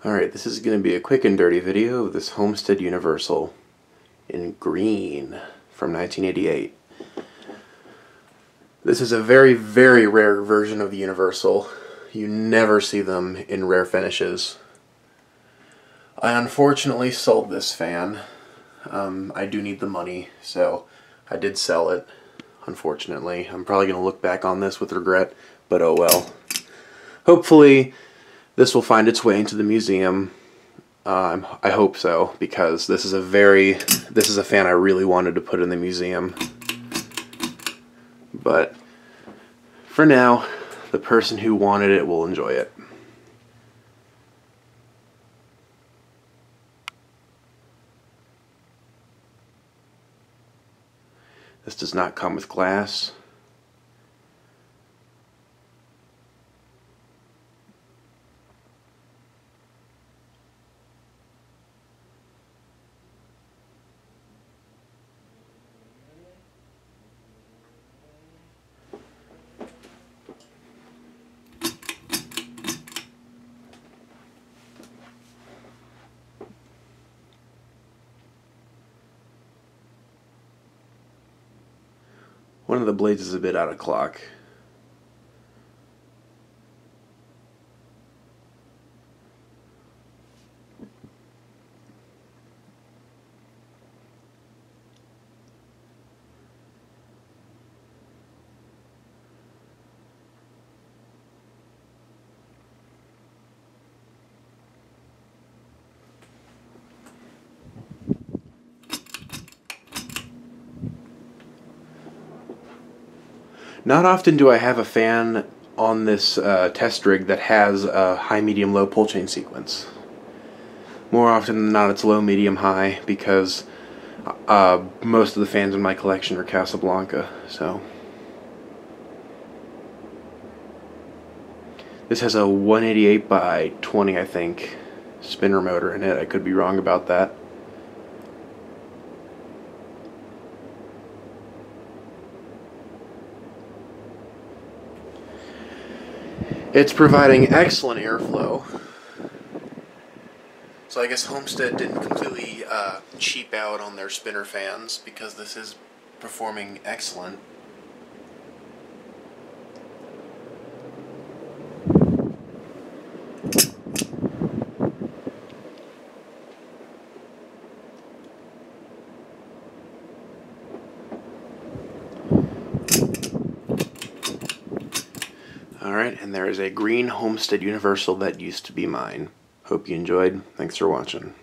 Alright, this is going to be a quick and dirty video of this Homestead Universal in green from 1988. This is a very, very rare version of the Universal. You never see them in rare finishes. I unfortunately sold this fan. I do need the money, so I did sell it, unfortunately. I'm probably going to look back on this with regret, but oh well. Hopefully this will find its way into the museum. I hope so, because this is a fan I really wanted to put in the museum. But for now, the person who wanted it will enjoy it. This does not come with glass. One of the blades is a bit out of clock. Not often do I have a fan on this test rig that has a high, medium, low pull chain sequence. More often than not it's low, medium, high, because most of the fans in my collection are Casablanca. So this has a 188 by 20, I think, spinner motor in it. I could be wrong about that. It's providing excellent airflow. So I guess Homestead didn't completely cheap out on their spinner fans, because this is performing excellent. Alright, and there is a green Homestead Universal that used to be mine. Hope you enjoyed. Thanks for watching.